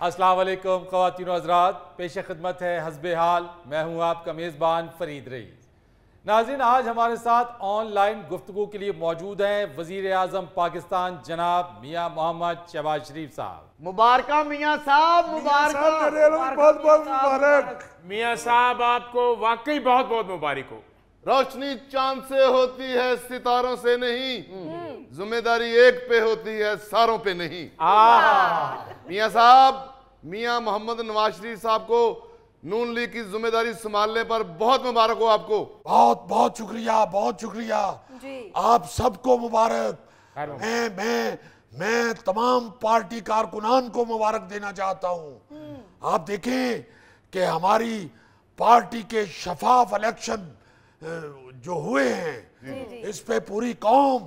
अस्सलाम वालेकुम ख़वातीन व हज़रात, पेश खिदमत है हस्बे हाल। मैं हूँ आपका मेज़बान फरीद रईस। नाज़रीन, आज हमारे साथ ऑनलाइन गुफ्तगू के लिए मौजूद हैं वज़ीर आज़म पाकिस्तान जनाब मियाँ मोहम्मद शहबाज शरीफ साहब। मुबारक मियाँ साहब, मुबारक। बहुत बहुत मुबारक। मियाँ साहब, आपको वाकई बहुत बहुत मुबारक हो। रोशनी चांद से होती है, सितारों से नहीं। जिम्मेदारी एक पे होती है, सारों पे नहीं। मियाँ साहब, मियाँ मोहम्मद नवाज शरीफ साहब को नून लीग की जिम्मेदारी संभालने पर बहुत मुबारक हो आपको। बहुत बहुत शुक्रिया, बहुत शुक्रिया जी। आप सबको मुबारक। मैं तमाम पार्टी कारकुनान को मुबारक देना चाहता हूँ। आप देखें कि हमारी पार्टी के शफाफ इलेक्शन जो हुए हैं, इस पे पूरी कौम,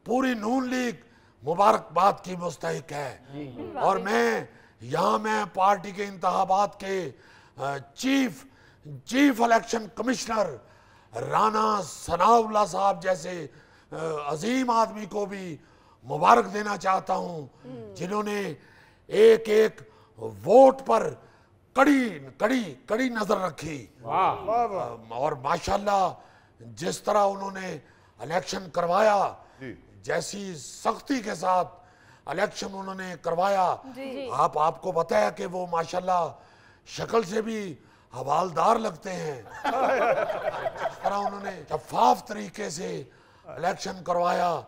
पूरी नून लीग मुबारकबाद की मुस्तहिक है। और मैं पार्टी के इंतखाबात के chief election commissioner Rana Sanaullah साहब जैसे अजीम आदमी को भी मुबारक देना चाहता हूं, जिन्होंने एक एक वोट पर कड़ी नजर रखी। और माशाल्लाह जिस तरह उन्होंने इलेक्शन करवाया, जैसी सख्ती के साथ इलेक्शन उन्होंने करवाया, आपको पता है कि वो माशाल्लाह शक्ल से भी हवालदार लगते हैं। जिस तरह उन्होंने शफाफ तरीके से इलेक्शन करवाया,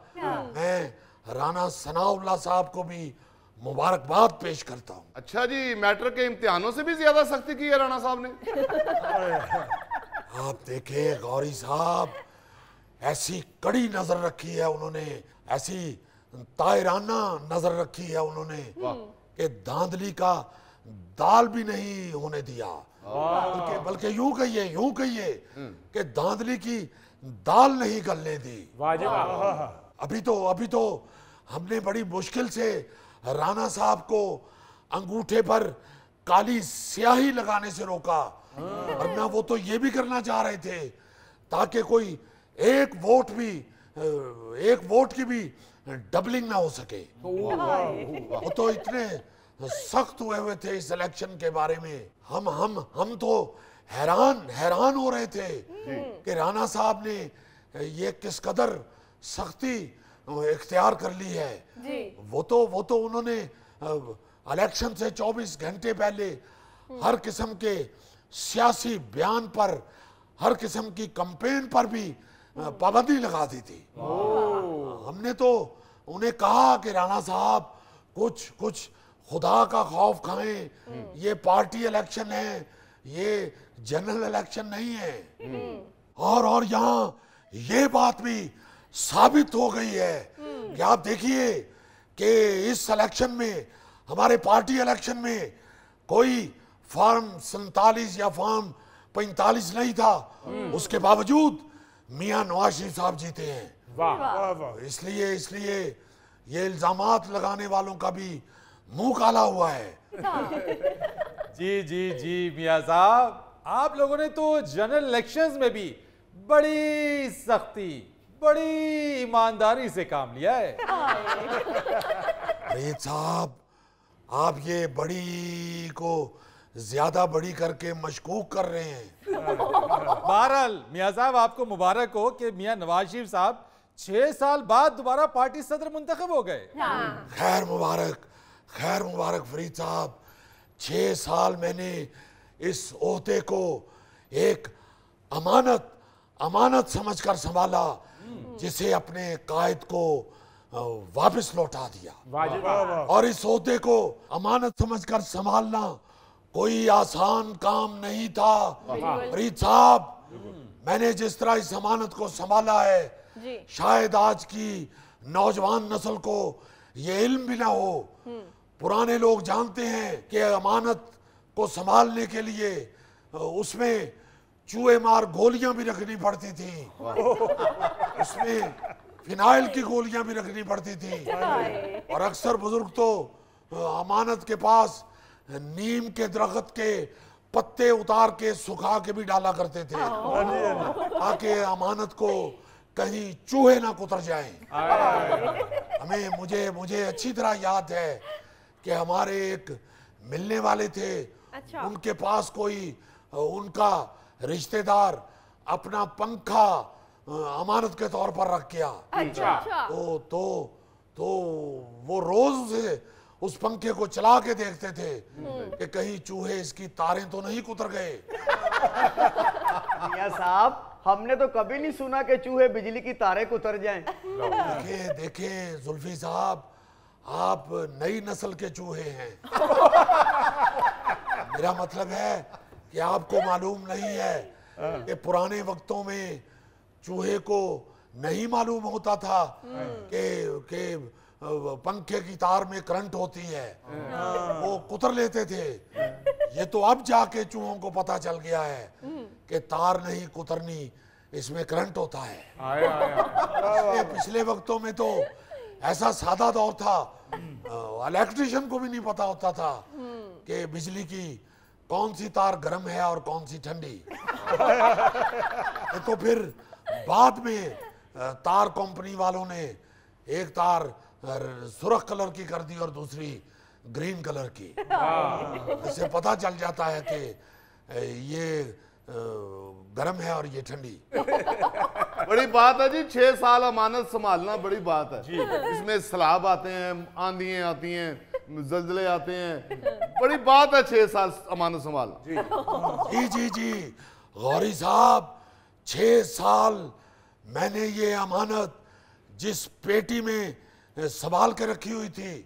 मैं राना सनाउल्लाह साहब को भी मुबारकबाद पेश करता हूँ। अच्छा जी, मैट्रिक के इम्तिहानों से भी ज्यादा सख्ती की है राणा साहब ने। आप देखे गौरी साहब, ऐसी कड़ी नजर रखी है उन्होंने, ऐसी तायराना नजर रखी है उन्होंने कि धांधली का दाल भी नहीं होने दिया। बल्कि यूं कहिए कि धांधली की दाल नहीं गलने दी। अभी तो हमने बड़ी मुश्किल से राणा साहब को अंगूठे पर काली स्याही लगाने से रोका, वरना वो तो ये भी करना चाह रहे थे ताकि कोई एक वोट की भी डबलिंग ना हो सके। वो तो इतने सख्त हुए थे इस इलेक्शन के बारे में। हम तो हैरान हो रहे थे कि राणा साहब ने ये किस कदर सख्ती इख्तियार कर ली है। वो तो उन्होंने इलेक्शन से 24 घंटे पहले हर किस्म के सियासी बयान पर, हर किस्म की कैंपेन पर भी पाबंदी लगा दी थी। हमने तो उन्हें कहा कि राणा साहब कुछ खुदा का खौफ खाएं, ये पार्टी इलेक्शन है, ये जनरल इलेक्शन नहीं है। और यहाँ ये बात भी साबित हो गई है कि आप देखिए कि इस इलेक्शन में, हमारे पार्टी इलेक्शन में कोई फॉर्म 47 या फॉर्म 45 नहीं था, उसके बावजूद मियां नवाज शरीफ साहब जीते हैं। इसलिए ये इल्जामात लगाने वालों का भी मुंह काला हुआ है। जी मियां साहब, आप लोगों ने तो जनरल इलेक्शंस में भी बड़ी सख्ती, बड़ी ईमानदारी से काम लिया है। फरीद साहब, आप ये बड़ी को ज्यादा बड़ी करके मशकूक कर रहे हैं। बहरहाल मियां साहब, आपको मुबारक हो कि मियां नवाज शरीफ साहब 6 साल बाद दोबारा पार्टी सदर मुंतखब हो गए। खैर मुबारक फरीद साहब। 6 साल मैंने इस ओहदे को एक अमानत समझकर संभाला, जिसे अपने कायद को वापस लौटा दिया। और इस ओहदे को अमानत समझकर संभालना कोई आसान काम नहीं था। फरीद साहब, मैंने जिस तरह इस अमानत को संभाला है, शायद आज की नौजवान नस्ल को ये इल्म भी ना हो। पुराने लोग जानते हैं कि अमानत को संभालने के लिए उसमें चूहे मार गोलियां भी रखनी पड़ती थी, उसमें फिनाइल की गोलियां भी रखनी पड़ती थी। और अक्सर बुजुर्ग तो अमानत के पास नीम के दरख्त के पत्ते उतार के सुखा के भी डाला करते थे, ताकि अमानत को कहीं चूहे ना कुतर जाएं। मुझे अच्छी तरह याद है कि हमारे एक मिलने वाले थे। अच्छा। उनके पास कोई उनका रिश्तेदार अपना पंखा अमानत के तौर पर रख गया। अच्छा। तो वो रोज से उस पंखे को चला के देखते थे कि कहीं चूहे इसकी तारें तो नहीं कुतर गए। मियां साहब, हमने तो कभी नहीं सुना कि चूहे बिजली की तारें कुतर जाएं। देखे जुल्फी साहब, आप नई नस्ल के चूहे हैं। मेरा मतलब है कि आपको मालूम नहीं है कि पुराने वक्तों में चूहे को नहीं मालूम होता था कि पंखे की तार में करंट होती है, वो कुतर लेते थे। ये तो अब जाके चूहों को पता चल गया है कि तार नहीं कुतरनी, इसमें करंट होता है। पिछले वक्तों में तो ऐसा सादा दौर था, इलेक्ट्रिशियन को भी नहीं पता होता था कि बिजली की कौन सी तार गर्म है और कौन सी ठंडी। तो फिर बाद में तार कंपनी वालों ने एक तार सुर्ख कलर की कर दी और दूसरी ग्रीन कलर की। इससे पता चल जाता है कि ये गर्म है और ये ठंडी। बड़ी बात है जी, 6 साल अमानत संभालना बड़ी बात है। इसमें सैलाब आते हैं, आंधियां आती हैं, जल्जले आते हैं, बड़ी बात है 6 साल अमानत संभालना। जी गौरी साहब, 6 साल मैंने ये अमानत जिस पेटी में संभाल के रखी हुई थी,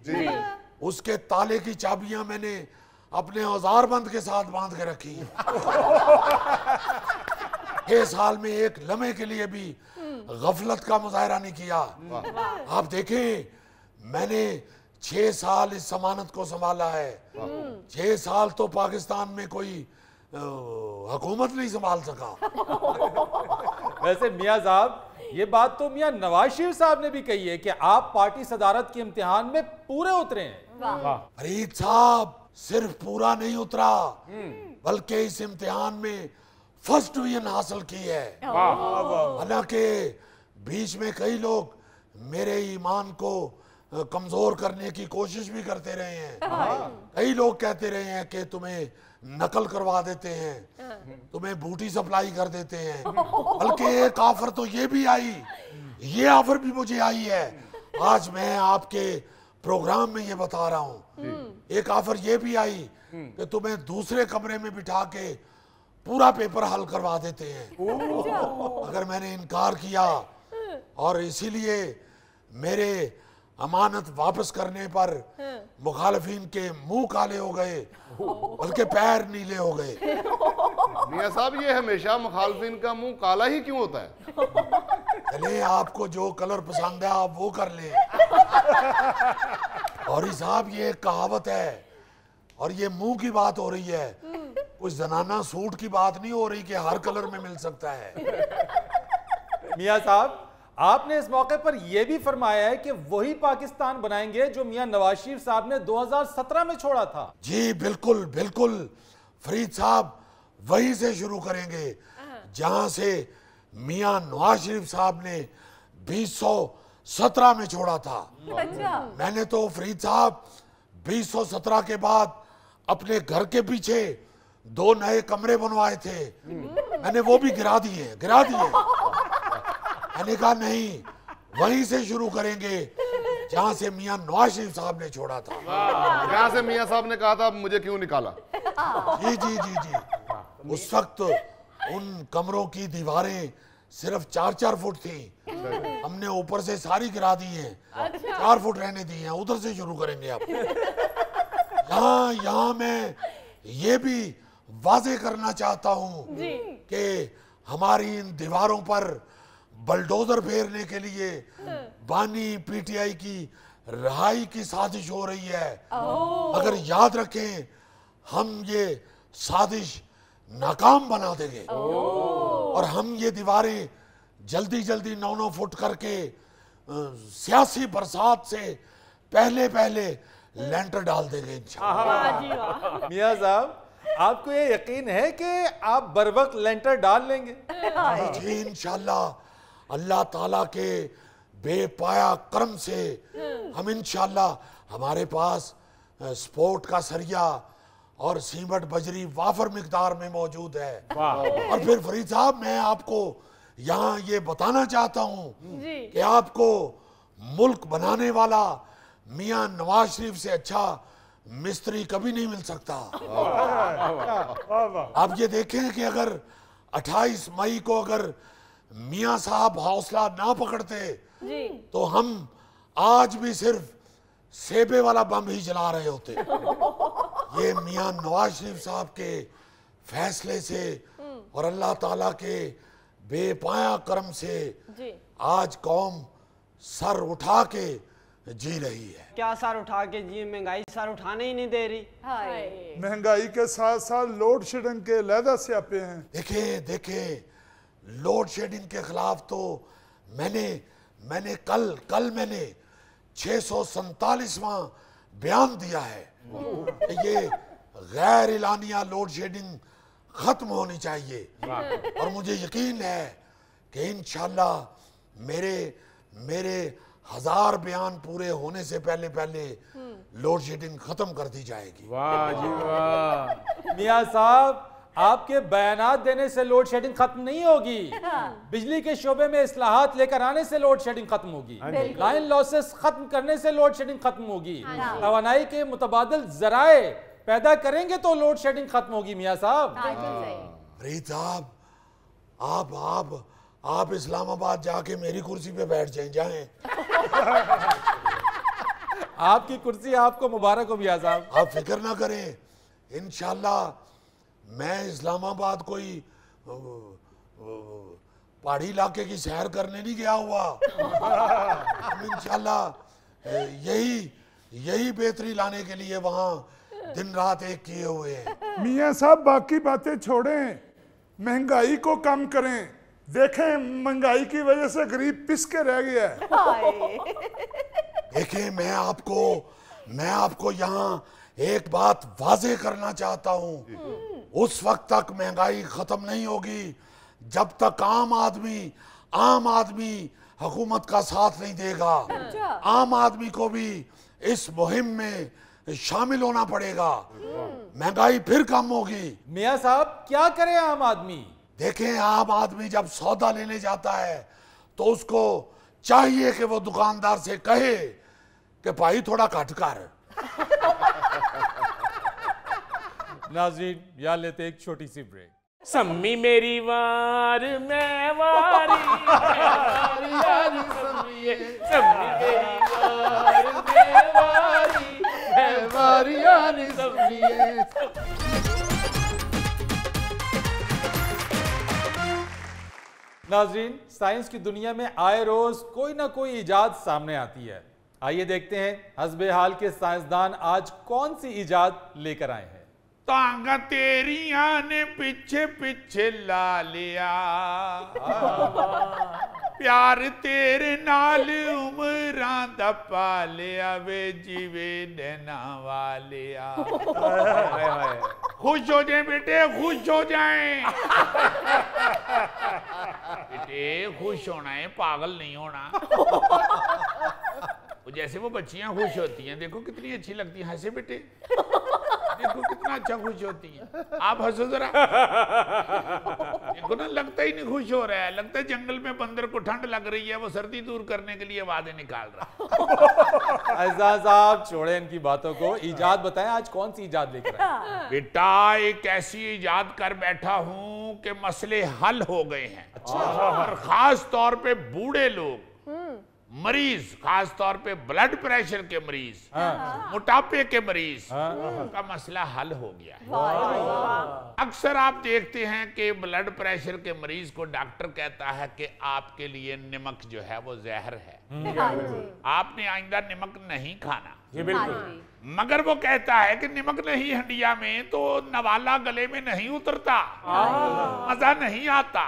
उसके ताले की चाबियां मैंने अपने औजार बंद के साथ बांध के रखी। 6 साल में एक लम्हे के लिए भी गफलत का मुजाहरा नहीं किया। आप देखें, मैंने 6 साल इस अमानत को संभाला है। 6 साल तो पाकिस्तान में कोई हुकूमत नहीं संभाल सका। वैसे मियां साहब, ये बात तो मियां नवाज शरीफ साहब ने भी कही है कि आप पार्टी सदारत के इम्तिहान में पूरे उतरे हैं। फरीद साहब सिर्फ पूरा नहीं उतरा, बल्कि इस इम्तिहान में फर्स्ट डिवीजन हासिल की है। हालांकि बीच में कई लोग मेरे ईमान को कमजोर करने की कोशिश भी करते रहे हैं। कई लोग कहते रहे हैं कि तुम्हें नकल करवा देते हैं, तुम्हें बूटी सप्लाई कर देते हैं। बल्कि एक ऑफर तो ये भी आई, ये ऑफर भी मुझे आई है, आज मैं आपके प्रोग्राम में ये बता रहा हूँ। एक ऑफर ये भी आई कि तुम्हें दूसरे कमरे में बिठा के पूरा पेपर हल करवा देते हैं। अगर मैंने इनकार किया और इसीलिए मेरे अमानत वापस करने पर मुखालिफिन के मुंह काले हो गए, बल्कि पैर नीले हो गए। मियां साहब, ये हमेशा मुखालिफिन का मुंह काला ही क्यों होता है? चले, आपको जो कलर पसंद है आप वो कर लें। और साहब, ये एक कहावत है और ये मुंह की बात हो रही है, कुछ जनाना सूट की बात नहीं हो रही कि हर कलर में मिल सकता है। मियां साहब, आपने इस मौके पर यह भी फरमाया है कि वही पाकिस्तान बनाएंगे जो मियां नवाज शरीफ साहब ने 2017 में छोड़ा था। जी बिल्कुल बिल्कुल फरीद साहब, वहीं से शुरू करेंगे जहां से मियां नवाज शरीफ साहब ने 2017 में छोड़ा था। मैंने तो फरीद साहब 2017 के बाद अपने घर के पीछे 2 नए कमरे बनवाए थे, मैंने वो भी गिरा दिए। मैंने कहा नहीं, वहीं से शुरू करेंगे जहां से मियां नवाज शरीफ साहब ने छोड़ा था। जहां से मियां साहब ने कहा था मुझे क्यों निकाला। जी उस वक्त उन कमरों की दीवारें सिर्फ 4-4 फुट थी, हमने ऊपर से सारी गिरा दी हैं। 4 फुट रहने दी हैं। उधर से शुरू करेंगे आप। यहाँ मैं ये भी वाजे करना चाहता हूँ कि हमारी इन दीवारों पर बलडोजर फेरने के लिए बानी पीटीआई की रहाई की साजिश हो रही है। अगर याद रखें, हम ये साजिश नाकाम बना देंगे और हम ये दीवारें जल्दी जल्दी 9-9 फुट करके सियासी बरसात से पहले लेंटर डाल देंगे इंशाअल्लाह। मियां साहब, आपको ये यकीन है कि आप बर वक्त लेंटर डाल लेंगे? जी इंशाअल्लाह, अल्लाह ताला के बेपाया करम से हम इंशाअल्लाह, हमारे पास स्पोर्ट का सरिया और सीमेंट बजरी वाफर मिकदार में मौजूद है। और फिर फरीद साहब, मैं आपको यहाँ ये बताना चाहता हूँ कि आपको मुल्क बनाने वाला मियाँ नवाज शरीफ से अच्छा मिस्त्री कभी नहीं मिल सकता। आप ये देखें कि अगर 28 मई को अगर मियाँ साहब हौसला ना पकड़ते तो हम आज भी सिर्फ सेबे वाला बम ही जला रहे होते। ये मियाँ नवाज शरीफ साहब के फैसले से और अल्लाह ताला के बेपाया करम से आज कौम सर उठा के जी रही है। क्या सर उठा के जी? महंगाई सर उठाने ही नहीं दे रही। महंगाई के साथ साथ लोड शेडिंग के लहदा स्यापे हैं। देखें लोड शेडिंग के खिलाफ तो मैंने कल मैंने 647वां बयान दिया है। ये गैर इलानिया लोड शेडिंग खत्म होनी चाहिए और मुझे यकीन है कि इंशाल्लाह मेरे 1000 बयान पूरे होने से पहले लोड शेडिंग खत्म कर दी जाएगी। वाह जी वाह। मियां साहब, आपके बयानात देने से लोड शेडिंग खत्म नहीं होगी। बिजली के शोबे में इस्लाहात लेकर आने से लोड शेडिंग खत्म होगी। लाइन लॉसेस खत्म करने से लोड शेडिंग खत्म होगी। तवानाई के मुतबादिल जराए पैदा करेंगे तो लोड शेडिंग खत्म होगी। मियां साहब, फरीद साहब, आप इस्लामाबाद जाके मेरी कुर्सी पे बैठ जाएं। आपकी कुर्सी आपको मुबारक हो मियां साहब। आप फिक्र ना करें, इंशाल्लाह मैं इस्लामाबाद कोई पहाड़ी इलाके की सैर करने नहीं गया हुआ। हम इंशाल्लाह यही बेहतरी लाने के लिए वहाँ दिन रात एक किए हुए हैं। मियाँ साहब, बाकी बातें छोड़ें, महंगाई को कम करें। देखें, महंगाई की वजह से गरीब पिस के रह गया है। देखें, मैं आपको यहाँ एक बात वाजे करना चाहता हूँ। उस वक्त तक महंगाई खत्म नहीं होगी जब तक आम आदमी हुकूमत का साथ नहीं देगा। आम आदमी को भी इस मुहिम में शामिल होना पड़ेगा। महंगाई फिर कम होगी। मियां साहब, क्या करे आम आदमी? देखें, आम आदमी जब सौदा लेने जाता है तो उसको चाहिए कि वो दुकानदार से कहे कि भाई थोड़ा घट कर। नाज़रीन, यहाँ लेते एक छोटी सी ब्रेक। सम्मी मेरी वार मैं वारी, सम्मी मेरी वार मैं वारी, मैं वारी यारी सम्मी। नाज़रीन, साइंस की दुनिया में आए रोज कोई ना कोई इजाद सामने आती है। आइए देखते हैं हस्बे हाल के साइंसदान आज कौन सी इजाद लेकर आए हैं। तांगा तेरिया ने पीछे पीछे ला लिया, प्यार तेरे नाल उमरां दा पा लिया, वे जीवे नैना वालिया। खुश हो जाए बेटे, खुश हो जाए बेटे, खुश होना है, पागल नहीं होना। जैसे वो बच्चियां खुश होती हैं, देखो कितनी अच्छी लगती हैं। हंसे बेटे, देखो कितना अच्छा खुश होती है। आप हंसो जरा, देखो ना, लगता ही नहीं खुश हो रहा है। लगता है जंगल में बंदर को ठंड लग रही है, वो सर्दी दूर करने के लिए आवाजें निकाल रहा है। ऐसा साहब, छोड़े इनकी बातों को, इजाद बताएं आज कौन सी इजाद लेकर आए? बेटा, एक ऐसी इजाद कर बैठा हूं कि मसले हल हो गए हैं। और खास तौर पे बूढ़े लोग, मरीज, खास तौर पे ब्लड प्रेशर के मरीज, मोटापे के मरीज, का मसला हल हो गया है। अक्सर आप देखते हैं कि ब्लड प्रेशर के मरीज को डॉक्टर कहता है कि आपके लिए नमक जो है वो जहर है, आपने आइंदा नमक नहीं खाना। मगर वो कहता है कि नमक नहीं हंडिया में तो नवाला गले में नहीं उतरता, मजा नहीं आता।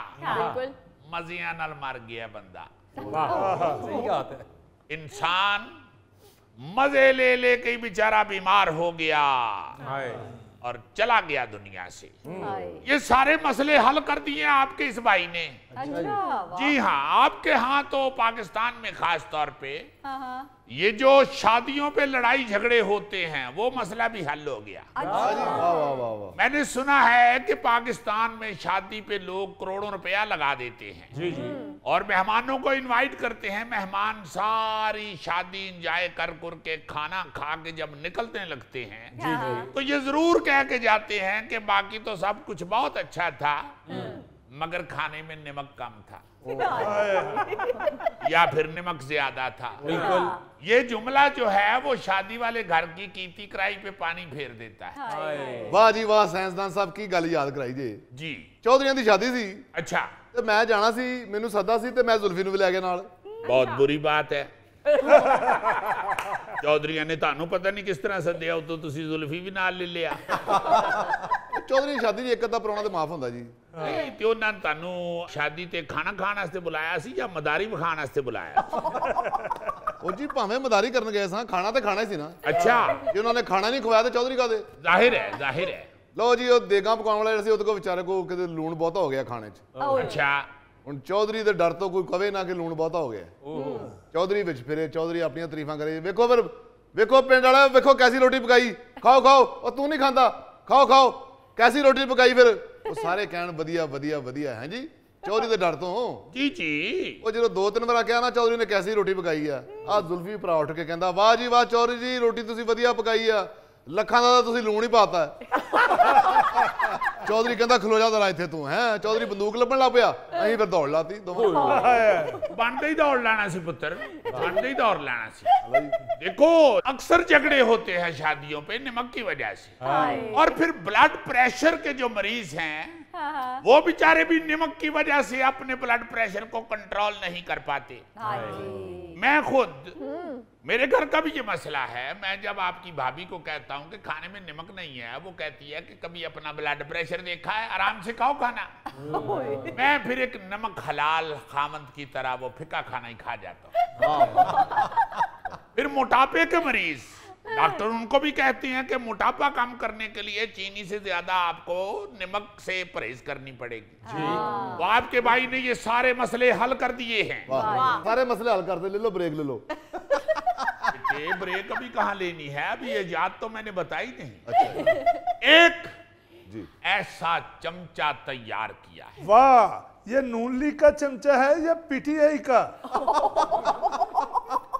मजिया नाल मर गया बंदा। सही बात है। इंसान मजे ले ले के बेचारा बीमार हो गया और चला गया दुनिया से। ये सारे मसले हल कर दिए आपके इस भाई ने। जी हाँ, आपके यहाँ तो पाकिस्तान में खास तौर पे ये जो शादियों पे लड़ाई झगड़े होते हैं वो मसला भी हल हो गया। मैंने सुना है कि पाकिस्तान में शादी पे लोग करोड़ों रुपया लगा देते हैं। जी जी। और मेहमानों को इनवाइट करते हैं। मेहमान सारी शादी एंजॉय कर के खाना खा के जब निकलने लगते हैं तो ये जरूर कह के जाते हैं कि बाकी तो सब कुछ बहुत अच्छा था मगर खाने में नमक कम था या फिर नमक ज्यादा था। बिल्कुल। ये जुमला जो है वो शादी वाले घर की कीती कराई पे पानी फेर देता है। वाह जी वाह, साइंसदान साहब की गल याद कराई जी। चौधरी दी शादी सी। अच्छा। ते मैं जाना सी, मैनू सदा सी ते मैं जुल्फी नूं भी लै गया नाल। बहुत बुरी बात है। चौधरी ने तानू पता नहीं किस तरह सद्या, उतो तुसी जुल्फी भी नाल ले लिया। चौधरी शादी दी एक अद्धा पराउणा ते माफ हुंदा जी। नहीं ते उन्हां ने तानू शादी ते खाना खाण वास्ते बुलाया सी या मदारी विखाण वास्ते बुलाया? ओ जी भावें मदारी करन गए सां, खाना ते खाना ही सी ना। अच्छा। जे उन्होंने खाना नहीं खवाया तो चौधरी कादे? जाहिर है, जाहिर है। लो जी, वो देगा पकाने वाला सी, ਉਹਦੇ ਕੋ ਵਿਚਾਰੇ ਕੋ ਕਿਤੇ ਲੂਣ ਬਹੁਤਾ ਹੋ ਗਿਆ ਖਾਣੇ 'ਚ। अच्छा। ਹੁਣ ਚੌਧਰੀ ਦੇ ਡਰ ਤੋਂ ਕੋਈ ਕਵੇ ਨਾ ਕਿ ਲੂਣ ਬਹੁਤਾ ਹੋ ਗਿਆ। ਚੌਧਰੀ ਵਿੱਚ ਫਿਰੇ, ਚੌਧਰੀ ਆਪਣੀਆਂ ਤਾਰੀਫਾਂ ਕਰੇ। ਵੇਖੋ ਫਿਰ, ਵੇਖੋ ਪਿੰਡ ਵਾਲਾ, ਵੇਖੋ ਕੈਸੀ ਰੋਟੀ ਪਕਾਈ, ਖਾਓ ਖਾਓ। ਉਹ ਤੂੰ ਨਹੀਂ ਖਾਂਦਾ, ਖਾਓ ਖਾਓ, ਕੈਸੀ ਰੋਟੀ ਪਕਾਈ। ਫਿਰ ਉਹ ਸਾਰੇ ਕਹਿਣ ਵਧੀਆ ਵਧੀਆ ਵਧੀਆ ਹੈ ਜੀ, ਚੌਧਰੀ ਦੇ ਡਰ ਤੋਂ। ਜੀ ਜੀ। ਉਹ ਜਦੋਂ 2-3 ਵਾਰ ਕਿਹਾ ਨਾ ਚੌਧਰੀ ਨੇ ਕੈਸੀ ਰੋਟੀ ਪਕਾਈ ਆ, ਆ ਜ਼ੁਲਫੀ ਭਰਾ ਉੱਠ ਕੇ ਕਹਿੰਦਾ ਵਾਹ ਜੀ ਵਾਹ ਚੌਧਰੀ ਜੀ, ਰੋਟੀ ਤੁਸੀਂ ਵਧੀਆ ਪਕਾਈ ਆ, ਲੱਖਾਂ ਦਾ ਤੁਸੀਂ ਲੂਣ ਹੀ ਪਾਤਾ। चौधरी कहता खलो जा जरा इत्थे तू है। चौधरी बंदूक लभन लग पिया, असीं फिर दौड़ लाती दोवां। बनते ही दौड़ लाना सी पुत्र, बनते ही दौड़ लाना सी। देखो अक्सर झगड़े होते हैं शादियों पे नमक की वजह से। और फिर ब्लड प्रेशर के जो मरीज हैं वो बेचारे भी नमक की वजह से अपने ब्लड प्रेशर को कंट्रोल नहीं कर पाते। मैं खुद, मेरे घर का भी ये मसला है। मैं जब आपकी भाभी को कहता हूँ कि खाने में नमक नहीं है, वो कहती है कि कभी अपना ब्लड प्रेशर देखा है, आराम से खाओ खाना। मैं फिर एक नमक हलाल खामंद की तरह वो फिका खाना ही खा जाता हूँ। फिर मोटापे के मरीज, डॉक्टर उनको भी कहते हैं कि मोटापा कम करने के लिए चीनी से ज्यादा आपको नमक से परहेज करनी पड़ेगी। तो आपके भाई ने ये सारे मसले हल कर दिए हैं। सारे मसले हल कर दे। ले लो ब्रेक ले लो। ब्रेक अभी कहाँ लेनी है, अभी ये याद तो मैंने बताई नहीं। एक जी ऐसा चमचा तैयार किया है। वाह, ये नूनली का चमचा है या पीटीआई का?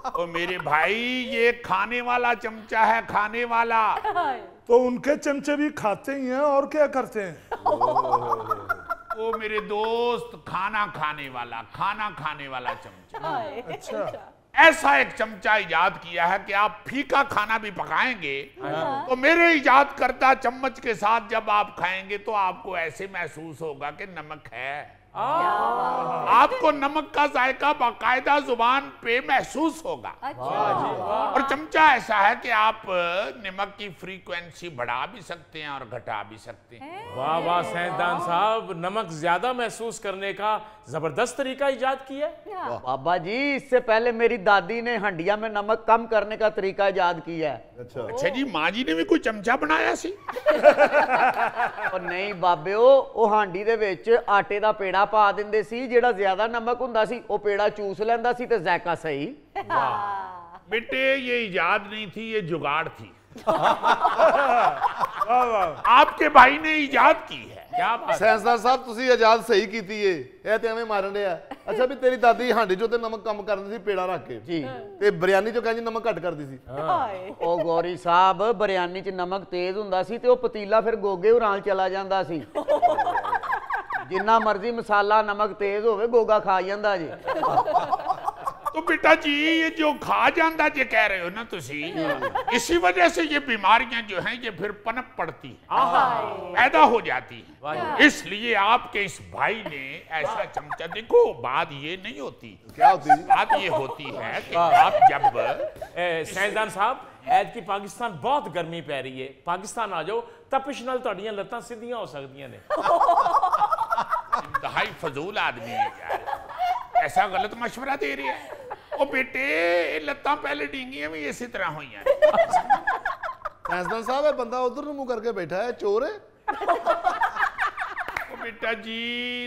तो मेरे भाई ये खाने वाला चमचा है, खाने वाला। तो उनके चमचे भी खाते ही हैं और क्या करते हैं? वो मेरे दोस्त खाना खाने वाला चमचा। अच्छा। ऐसा एक चमचा इजाद किया है कि आप फीका खाना भी पकाएंगे तो मेरे इजाद करता चम्मच के साथ जब आप खाएंगे तो आपको ऐसे महसूस होगा कि नमक है। आपको नमक का जायका बाकायदा जुबान पे महसूस होगा। और चमचा ऐसा है कि आप नमक की फ्रीक्वेंसी बढ़ा भी सकते हैं और घटा भी सकते हैं। वाह वाह साइंसदान साहब, नमक ज्यादा महसूस करने का जबरदस्त तरीका इजाद किया। बाबा जी, इससे पहले मेरी दादी ने हंडिया में नमक कम करने का तरीका इजाद किया है। अच्छा जी, माँ जी ने भी कोई चमचा बनाया सी? और नहीं बाबे, ਉਹ ਹਾਂਡੀ ਦੇ ਵਿੱਚ ਆਟੇ ਦਾ ਪੇੜਾ ਪਾ ਦਿੰਦੇ ਸੀ, ਜਿਹੜਾ ਜ਼ਿਆਦਾ ਨਮਕ ਹੁੰਦਾ ਸੀ ਉਹ ਪੇੜਾ ਚੂਸ ਲੈਂਦਾ ਸੀ ਤੇ ਜ਼ਾਇਕਾ ਸਹੀ। बेटे ये इजाद नहीं थी, ये जुगाड़ थी। आपके भाई ने इजाद की है। क्या बात? साइंसदान साहब ਤੁਸੀਂ ਇਜਾਦ ਸਹੀ ਕੀਤੀ ਏ। ਇਹ ਤੇ ਐਵੇਂ ਮਾਰਨ ਰਿਹਾ। ਅੱਛਾ ਵੀ ਤੇਰੀ ਦਾਦੀ ਹਾਂਡੀ ਚੋਂ ਤੇ ਨਮਕ ਕਮ ਕਰਦੀ ਸੀ ਪੇੜਾ ਰੱਖ ਕੇ ਜੀ, ਤੇ ਬਿਰਿਆਨੀ ਚੋਂ ਕਹਿੰਦੀ ਨਮਕ ਘੱਟ ਕਰਦੀ ਸੀ। ਉਹ ਗੌਰੀ ਸਾਹਿਬ, ਬਿਰਿਆਨੀ 'ਚ ਨਮਕ ਤੇਜ਼ ਹੁੰਦਾ ਸੀ ਤੇ ਉਹ ਪਤੀਲਾ ਫਿਰ ਗੋਗੇ ਉਰਾਲ ਚਲਾ ਜਾਂਦਾ ਸੀ। ਜਿੰਨਾ ਮਰਜ਼ੀ ਮਸਾਲਾ ਨਮਕ ਤੇਜ਼ ਹੋਵੇ ਗੋਗਾ ਖਾ ਜਾਂਦਾ ਜੀ। तो बेटा जी ये जो खा जाता जे कह रहे हो ना तुसी, इसी वजह से ये बीमारियां जो हैं ये फिर पनप पड़ती हैं, पैदा हो जाती हैं। इसलिए आपके इस भाई ने ऐसा चमचा, देखो बात ये नहीं होती। क्या होती है? बात ये होती है कि आप जब साइंसदान साहब ऐद की पाकिस्तान बहुत गर्मी पै रही है, पाकिस्तान आ जाओ, तपिश नाल तुहाडियां लत्तां सीधियां हो सकदियां ने। इंतहाई फजूल आदमी है यार, ऐसा गलत मशवरा दे रहे हैं। ओ बेटे लत्तां पहले डींगियां भी इसी तरह हुई हैं। साइंसदान साहब ये बंदा उधर ਨੂੰ ਮੂੰਹ ਕਰਕੇ ਬੈਠਾ ਹੈ ਚੋਰ ਹੈ बेटा जी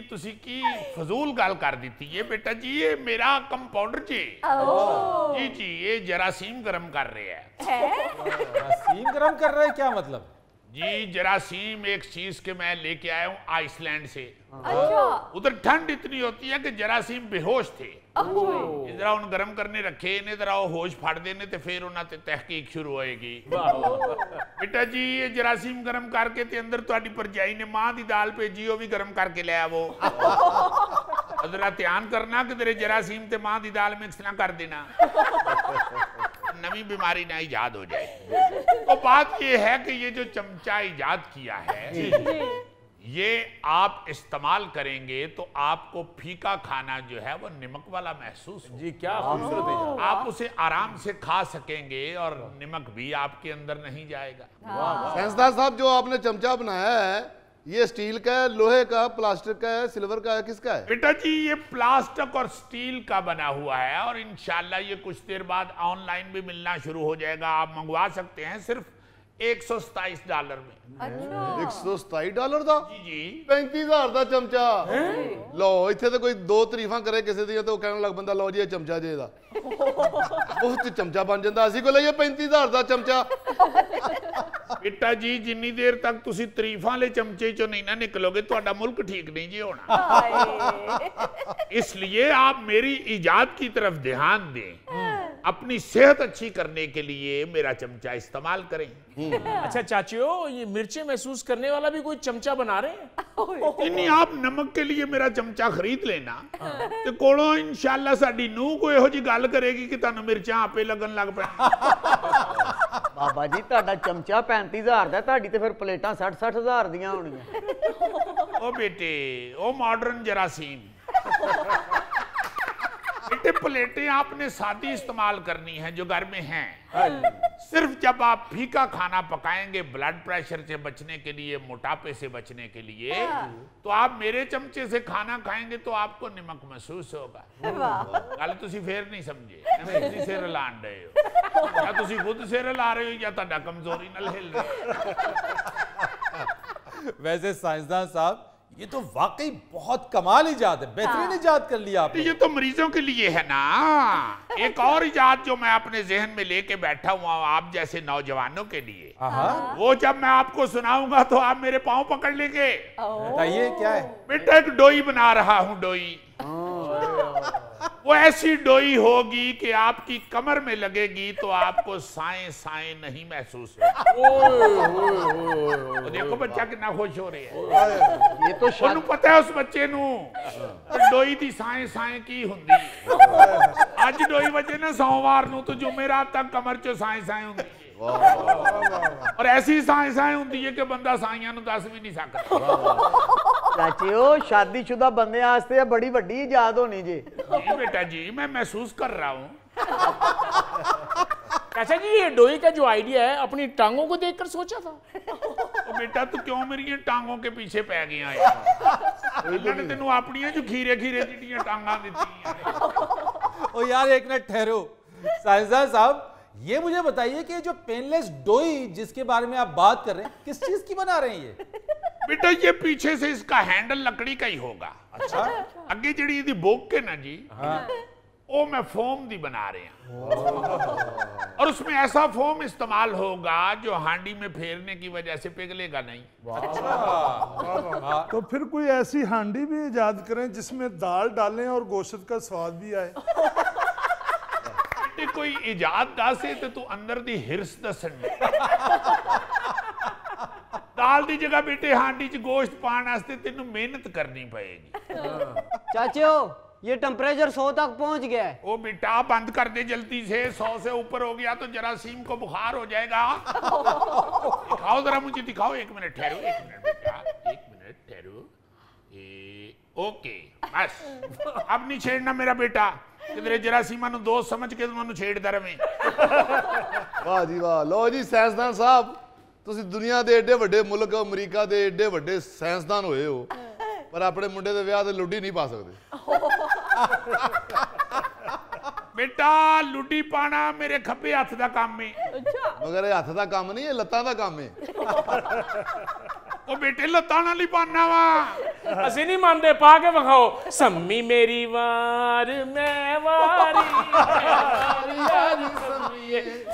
तुसी की फजूल गल कर दी है बेटा जी, ये मेरा कंपाउंडर जी जी जी ये जरासीम गर्म कर रहे हैं। जरासीम गर्म कर रहे हैं क्या मतलब? जी जरासीम एक चीज के मैं लेके आया हूँ आइसलैंड से। अच्छा। उधर ठंड इतनी होती है कि जरासीम बेहोश थे, जरा उन गर्म करने रखे ने जरा होश फाड़ देने ते फिर उन्होंने तहकीक शुरू होएगी। बेटा जी ये जरासीम गर्म करके ते अंदर तुहाडी भरजाई ने मां दी दाल भेजी, वो भी गर्म करके ले आवो। जरा ध्यान करना कि तेरे जरासीम ते मां दी दाल मिक्स ना कर देना, नवी बीमारी ना इजाद हो जाए। तो बात ये है कि ये जो चमचा इजाद किया है ये आप इस्तेमाल करेंगे तो आपको फीका खाना जो है वो नमक वाला महसूस हो। जी क्या खूबसूरत है। आप उसे आराम से खा सकेंगे और नमक भी आपके अंदर नहीं जाएगा। साइंसदान साहब जो आपने चमचा बनाया है ये स्टील का है, लोहे का, प्लास्टिक का है, सिल्वर का है, किसका है? बेटा जी ये प्लास्टिक और स्टील का बना हुआ है और इंशाल्लाह ये कुछ देर बाद ऑनलाइन भी मिलना शुरू हो जाएगा। आप मंगवा सकते हैं सिर्फ $127 में। अच्छा। $127 ਦਾ? जी जी 35,000 ਦਾ ਚਮਚਾ। ਲਓ ਇੱਥੇ ਤਾਂ ਕੋਈ ਦੋ ਤਾਰੀਫਾਂ ਕਰੇ ਕਿਸੇ ਦੀਆਂ ਤੇ ਉਹ ਕਹਿਣ ਲੱਗ ਬੰਦਾ ਲਓ ਜੀ ਇਹ ਚਮਚਾ ਜੇ ਦਾ ਬਹੁਤ ਚਮਚਾ ਬਣ ਜਾਂਦਾ। ਅਸੀਂ ਕੋ ਲਈਏ 35,000 ਦਾ ਚਮਚਾ। बेटा जी जिन्नी देर तक तुसी तरीफां ले चमचे चो नहीं ना निकलोगे तुहाडा मुल्क ठीक नहीं जी होना। इसलिए आप मेरी इजाद की तरफ ध्यान दें, अपनी सेहत अच्छी करने के लिए मेरा चमचा इस्तेमाल करें। अच्छा चाचियो ये मिर्चें महसूस करने वाला भी कोई चमचा बना रहे हैं? नहीं आप नमक के लिए मेरा चमचा खरीद लेना ते कोलों इंशाल्लाह साडी नूह कोई इहो जी गल करेगी कि तुहानू मिर्चां आपे लगन लग पैण। बाबा जी ਤੁਹਾਡਾ ਚਮਚਾ 35,000 ਦਾ, ਤੁਹਾਡੀ ਤੇ ਫਿਰ ਪਲੇਟਾਂ 60,000 ਦੀਆਂ ਹੋਣੀਆਂ। ओ बेटे ओ मॉडर्न जरासीम बेटे प्लेटें आपने सादी इस्तेमाल करनी है जो घर में हैं। सिर्फ जब आप फीका खाना पकाएंगे ब्लड प्रेशर से बचने के लिए, मोटापे से बचने के लिए, तो आप मेरे चमचे से खाना खाएंगे तो आपको नमक महसूस होगा। गल तुसी फिर नहीं समझे, तुसी सिर हिलान रहे हो या तुसी खुद सिर हिला रहे हो या तुहाडा कमजोरी नाल हिल रहा है। वैसे साइंसदान साहब ये तो वाकई बहुत कमाल इजाद है, बेहतरीन इजाद कर लिया आपने। ये तो मरीजों के लिए है ना। एक और इजाद जो मैं अपने जहन में लेके बैठा हुआ हूं आप जैसे नौजवानों के लिए, वो जब मैं आपको सुनाऊंगा तो आप मेरे पांव पकड़ लेंगे। बताइए क्या है? बेटा एक डोई बना रहा हूं, डोई। वो ऐसी डोई होगी कि आपकी कमर में लगेगी तो आपको साएं साएं नहीं महसूस होगा। देखो बच्चा कितना खुश हो रहे हैं। ये तो ਉਹਨੂੰ ਪਤਾ ਉਸ ਬੱਚੇ ਨੂੰ ਡੋਈ ਦੀ ਸਾਏ ਸਾਏ ਕੀ ਹੁੰਦੀ ਹੈ। ਅੱਜ ਡੋਈ ਵਜੇ ਨਾ ਸੋਮਵਾਰ ਨੂੰ तो जुमेरात तक कमर ਚ ਸਾਏ ਸਾਏ ਹੁੰਦੀ ਹੈ। और ऐसी साए साए ਹੁੰਦੀ ਹੈ ਕਿ ਬੰਦਾ ਸਾਈਆਂ ਨੂੰ ਦੱਸ ਵੀ ਨਹੀਂ ਸਕਦਾ। ਚਾਚਿਓ शादीशुदा बंदे वास्ते बड़ी वड्डी इजाद होनी जी। जी बेटा जी मैं महसूस कर रहा हूँ। चाचा जी ये डोई का जो आइडिया है अपनी टांगों को देखकर सोचा था? तो बेटा तू क्यों मेरी टांगों के पीछे पै गया है? इन्होंने तेनू अपनी जो खीरे खीरे जिहड़ियां टांगां दित्तियां। ओ यार एक मिनट ठहरो। साइंसदान साहब ये मुझे बताइए कि जो पेनलेस डोई जिसके बारे में आप बात कर रहे हैं किस चीज की बना रहे हैं ये? बेटा ये पीछे से इसका हैंडल लकड़ी का ही होगा। अच्छा। अगे जिहड़ी इहदी बुक है ना जी, वो मैं फोम दी बना रहे हैं और उसमें ऐसा फोम इस्तेमाल होगा जो हांडी में फेरने की वजह से पिघलेगा नहीं। तो फिर कोई ऐसी हांडी भी इजाद करें जिसमें दाल डालें और गोश्त का स्वाद भी आए। कोई इजाद दसे तो तू अंदर दी हिरस दसन। दाल दी जगह बेटे हांडी च गोश्त पाने वास्ते तेनू मेहनत करनी पड़ेगी। चाचो ये टेम्परेचर 100 तक पहुंच गया है। ओ बेटा बंद कर दे जल्दी से, 100 से ऊपर हो गया तो जरासीम को बुखार हो जाएगा। दिखाओ जरा मुझे दिखाओ। एक मिनट ठहरो, एक मिनट बेटा, एक मिनट ठहरो। ओके बस अब नहीं छेड़ना मेरा बेटा, किधरे जरासीमा नु दोस्त समझ के उन्होंने छेड़दा रहे। वाह जी वाह। लो जी साइंसदान साहब ਤੁਸੀਂ ਦੁਨੀਆ ਦੇ ਏਡੇ ਵੱਡੇ ਮੁਲਕ ਅਮਰੀਕਾ ਦੇ ਏਡੇ ਵੱਡੇ ਸਾਇੰਸਦਾਨ ਹੋਏ ਹੋ ਪਰ ਆਪਣੇ ਮੁੰਡੇ ਦੇ ਵਿਆਹ ਤੇ ਲੁੱਡੀ ਨਹੀਂ ਪਾ ਸਕਦੇ। बेटा लुडी पाना मेरे खब्बे हाथ का काम है। अच्छा। मगर ये हाथ दा काम नहीं, ये लत्तां दा काम है। ओ बेटे लत्तां नाल ही पाना वा। ਅਸੀਂ नहीं मानते, पा के विखाओ। सम्मी मेरी वार मैं वारी, यारी सम्मी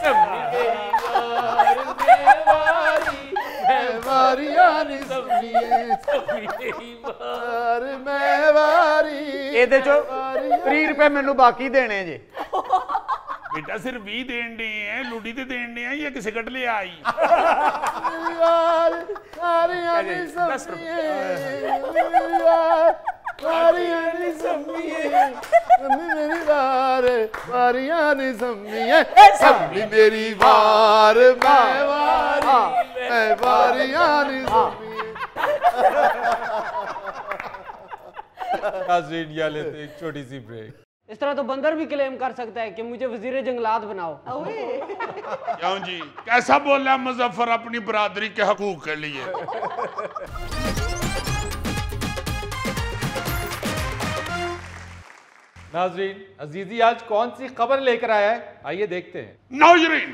सम्मी मेरी वार मैं वारी, वारी यारी सम्मी सम्मी मेरी वार। मैं वारी। ਇਹਦੇ ਚੋਂ 30 ਰੁਪਏ ਮੈਨੂੰ ਬਾਕੀ ਦੇਣੇ ਜੇ। बेटा सिर्फ 20 देन दे हैं, लुडी ते देन दे हैं या किसे कट ले आई। यार वारी यारी सम्मी वारी यारी सम्मी सम्मी मेरी वार वारी यारी सम्मी सम्मी मेरी वार मैं वारी यारी सम्मी। नाज़रीन यहाँ लेते एक छोटी सी ब्रेक। इस तरह तो बंदर भी क्लेम कर सकता है कि मुझे वजीर जंगलात बनाओ। क्यों जी, कैसा बोला मुजफ्फर अपनी बरादरी के हकूक के लिए। नाज़रीन, अजीजी आज कौन सी खबर लेकर आया है, आइए देखते हैं। नाज़रीन,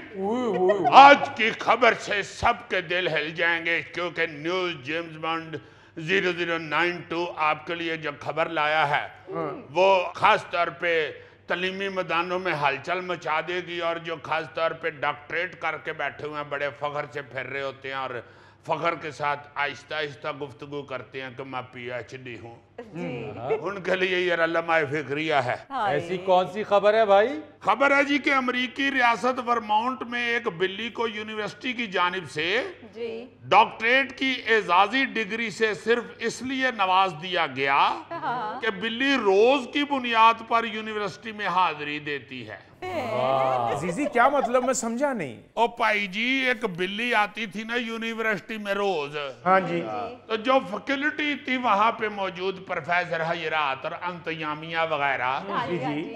आज की खबर से सबके दिल हिल जाएंगे क्योंकि न्यूज़ जेम्स बॉन्ड 0092 आपके लिए जो खबर लाया है वो खास तौर पे तलीमी मैदानों में हलचल मचा देगी। और जो खास तौर पे डॉक्टरेट करके बैठे हुए हैं, बड़े फख्र से फिर रहे होते हैं और फख्र के साथ आहिस्ता आहिस्ता गुफ्तगू करते हैं कि मैं PhD हूँ, उनके लिए ये लम्हा फिक्रिया है। ऐसी कौन सी खबर है भाई? खबर है जी कि अमेरिकी रियासत वर्माउंट में एक बिल्ली को यूनिवर्सिटी की जानिब से डॉक्टरेट की एजाजी डिग्री से सिर्फ इसलिए नवाज दिया गया कि बिल्ली रोज की बुनियाद पर यूनिवर्सिटी में हाजिरी देती है। अजीजी क्या मतलब, मैं समझा नहीं। ओ भाई जी, एक बिल्ली आती थी ना यूनिवर्सिटी में रोज। हाँ जी। तो जो फैकल्टी थी वहां पे मौजूद प्रोफेसर हजरात और अंतयामिया वगैरह,